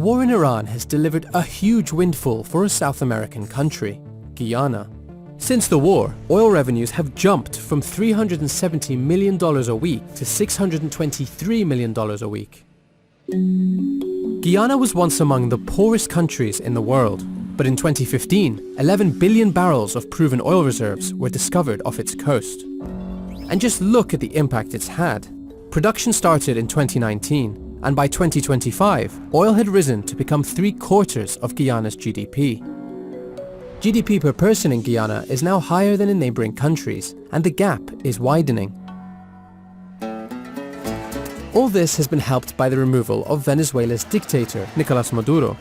war in Iran has delivered a huge windfall for a South American country, Guyana. Since the war, oil revenues have jumped from $370 million a week to $623 million a week. Guyana was once among the poorest countries in the world, but in 2015, 11 billion barrels of proven oil reserves were discovered off its coast. And just look at the impact it's had. Production started in 2019, and by 2025, oil had risen to become 3/4 of Guyana's GDP. GDP per person in Guyana is now higher than in neighboring countries, and the gap is widening. All this has been helped by the removal of Venezuela's dictator, Nicolás Maduro.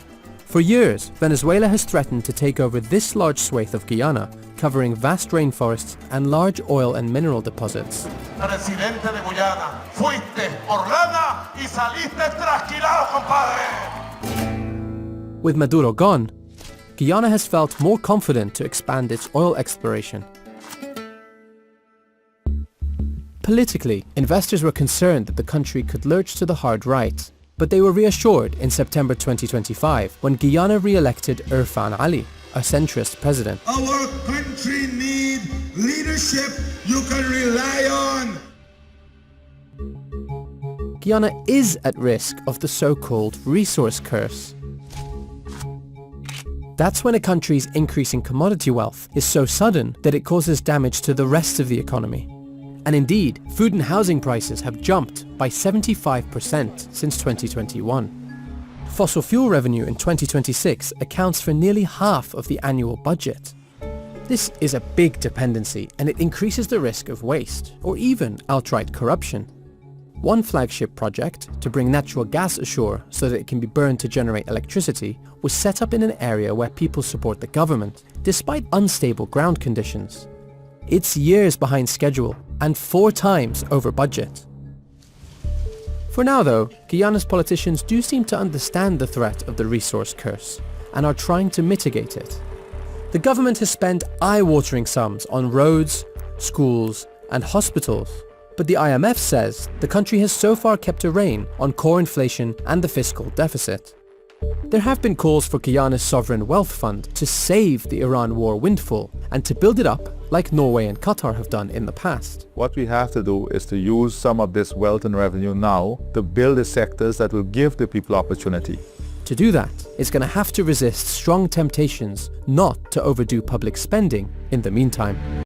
For years, Venezuela has threatened to take over this large swathe of Guyana, covering vast rainforests and large oil and mineral deposits. Presidente de Guyana, fuiste por lana y saliste trasquilado, compadre. With Maduro gone, Guyana has felt more confident to expand its oil exploration. Politically, investors were concerned that the country could lurch to the hard right, but they were reassured in September 2025 when Guyana re-elected Irfan Ali, a centrist president. Our country needs leadership you can rely on. Guyana is at risk of the so-called resource curse. That's when a country's increasing commodity wealth is so sudden that it causes damage to the rest of the economy. And indeed, food and housing prices have jumped by 75% since 2021. Fossil fuel revenue in 2026 accounts for nearly half of the annual budget. This is a big dependency, and it increases the risk of waste, or even outright corruption. One flagship project, to bring natural gas ashore so that it can be burned to generate electricity, was set up in an area where people support the government, despite unstable ground conditions. It's years behind schedule, and 4 times over budget. For now though, Guyana's politicians do seem to understand the threat of the resource curse, and are trying to mitigate it. The government has spent eye-watering sums on roads, schools, and hospitals, but the IMF says the country has so far kept a rein on core inflation and the fiscal deficit. There have been calls for Guyana's sovereign wealth fund to save the Iran war windfall and to build it up like Norway and Qatar have done in the past. What we have to do is to use some of this wealth and revenue now to build the sectors that will give the people opportunity. To do that, it's going to have to resist strong temptations not to overdo public spending in the meantime.